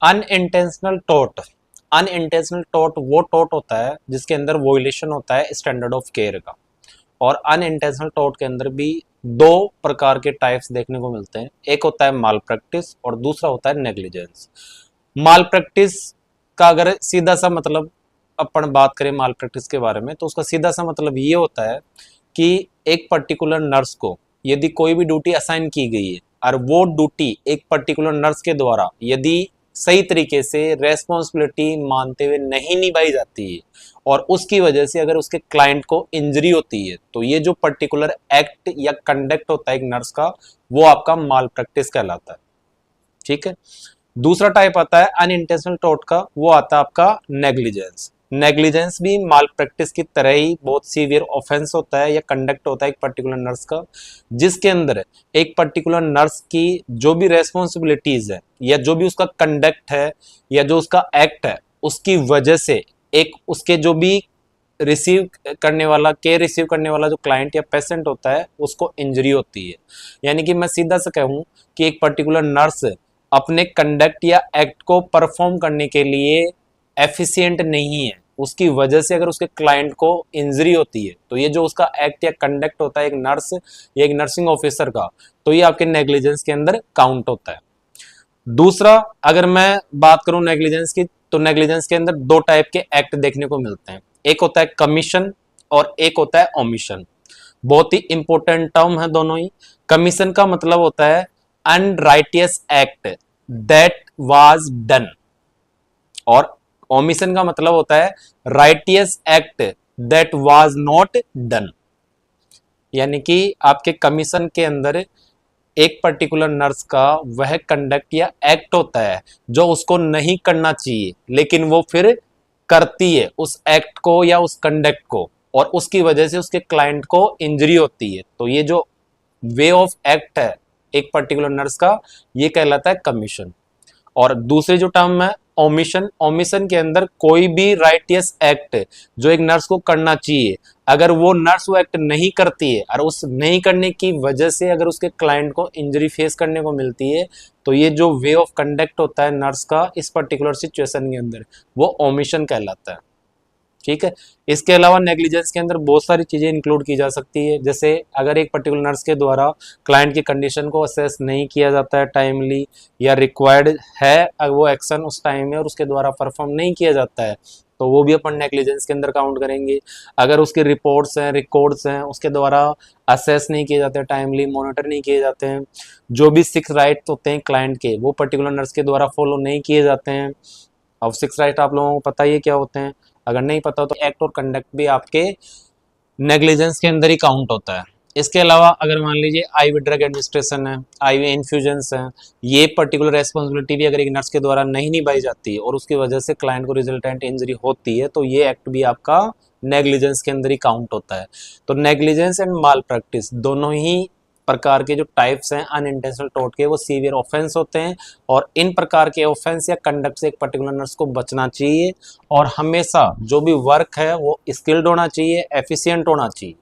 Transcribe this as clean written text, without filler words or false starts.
Unintentional tort. Unintentional tort वो tort होता है जिसके अंदर वोलेशन होता है स्टैंडर्ड ऑफ केयर का। और अनइंटेंशनल टोर्ट के अंदर भी दो प्रकार के टाइप्स देखने को मिलते हैं, एक होता है माल प्रैक्टिस और दूसरा होता है नेग्लिजेंस। माल प्रैक्टिस का अगर सीधा सा मतलब अपन बात करें माल प्रैक्टिस के बारे में, तो उसका सीधा सा मतलब ये होता है कि एक पर्टिकुलर नर्स को यदि कोई भी ड्यूटी असाइन की गई है और वो ड्यूटी एक पर्टिकुलर नर्स के द्वारा यदि सही तरीके से रेस्पॉन्सिबिलिटी मानते हुए नहीं निभाई जाती है और उसकी वजह से अगर उसके क्लाइंट को इंजरी होती है, तो ये जो पर्टिकुलर एक्ट या कंडक्ट होता है एक नर्स का, वो आपका माल प्रैक्टिस कहलाता है। ठीक है। दूसरा टाइप आता है अनइंटेंशनल टोर्ट का, वो आता है आपका नेग्लिजेंस। नेग्लिजेंस भी माल प्रैक्टिस की तरह ही बहुत सीवियर ऑफेंस होता है या कंडक्ट होता है एक पर्टिकुलर नर्स का, जिसके अंदर एक पर्टिकुलर नर्स की जो भी रेस्पॉन्सिबिलिटीज है या जो भी उसका कंडक्ट है या जो उसका एक्ट है, उसकी वजह से एक उसके जो भी रिसीव करने वाला केयर रिसीव करने वाला जो क्लाइंट या पेशेंट होता है उसको इंजरी होती है। यानी कि मैं सीधा से कहूँ कि एक पर्टिकुलर नर्स अपने कंडक्ट या एक्ट को परफॉर्म करने के लिए एफिशिएंट नहीं है, उसकी वजह से अगर उसके क्लाइंट को इंजरी होती है, तो ये जो उसका एक्ट या कंडक्ट होता है एक नर्स या एक नर्सिंग ऑफिसर का, तो ये आपके नेग्लिजेंस के अंदर काउंट होता है। दूसरा, अगर मैं बात करूं नेग्लिजेंस की, तो नेग्लिजेंस के अंदर दो टाइप के एक्ट देखने को मिलते हैं, एक होता है कमीशन और एक होता है ओमिशन। बहुत ही इंपॉर्टेंट टर्म है दोनों ही। कमीशन का मतलब होता है unrighteous act that was done, और ओमिशन का मतलब होता है righteous act that was not done. यानी कि आपके कमीशन के अंदर एक पर्टिकुलर नर्स का वह कंडक्ट या एक्ट होता है जो उसको नहीं करना चाहिए, लेकिन वो फिर करती है उस एक्ट को या उस कंडक्ट को, और उसकी वजह से उसके क्लाइंट को इंजरी होती है। तो ये जो वे ऑफ एक्ट है एक पर्टिकुलर नर्स का, ये कहलाता है कमीशन। और दूसरी जो टर्म है ओमिशन, ओमिशन के अंदर कोई भी राइटियस एक्ट जो एक नर्स को करना चाहिए, अगर वो नर्स वो एक्ट नहीं करती है और उस नहीं करने की वजह से अगर उसके क्लाइंट को इंजरी फेस करने को मिलती है, तो ये जो वे ऑफ कंडक्ट होता है नर्स का इस पर्टिकुलर सिचुएशन के अंदर, वो ओमिशन कहलाता है। ठीक है। इसके अलावा नेग्लिजेंस के अंदर बहुत सारी चीजें इंक्लूड की जा सकती है, जैसे अगर एक पर्टिकुलर नर्स के द्वारा क्लाइंट की कंडीशन को असेस नहीं किया जाता है टाइमली, या रिक्वायर्ड है अगर वो एक्शन उस टाइम में और उसके द्वारा परफॉर्म नहीं किया जाता है, तो वो भी अपन नेग्लिजेंस के अंदर काउंट करेंगे। अगर उसकी रिपोर्ट्स हैं रिकॉर्ड्स हैं उसके द्वारा असेस नहीं किए जाते, टाइमली मॉनिटर नहीं किए जाते हैं, जो भी 6 राइट होते हैं क्लाइंट के वो पर्टिकुलर नर्स के द्वारा फॉलो नहीं किए जाते हैं। अब 6 राइट आप लोगों को पता ही है क्या होते हैं, अगर नहीं पता हो तो एक्ट और कंडक्ट भी आपके नेग्लिजेंस के अंदर ही काउंट होता है। इसके अलावा अगर मान लीजिए आईवी ड्रग एडमिनिस्ट्रेशन है, आईवी इन्फ्यूजन्स है, ये पर्टिकुलर रेस्पॉन्सिबिलिटी भी अगर एक नर्स के द्वारा नहीं निभाई जाती है और उसकी वजह से क्लाइंट को रिजल्टेंट इंजरी होती है, तो ये एक्ट भी आपका नेग्लिजेंस के अंदर ही काउंट होता है। तो नेग्लिजेंस एंड माल प्रैक्टिस दोनों ही प्रकार के जो टाइप्स हैं अनइंटेंशनल टोर्ट के, वो सीवियर ऑफेंस होते हैं, और इन प्रकार के ऑफेंस या कंडक्ट से एक पर्टिकुलर नर्स को बचना चाहिए, और हमेशा जो भी वर्क है वो स्किल्ड होना चाहिए, एफिशिएंट होना चाहिए।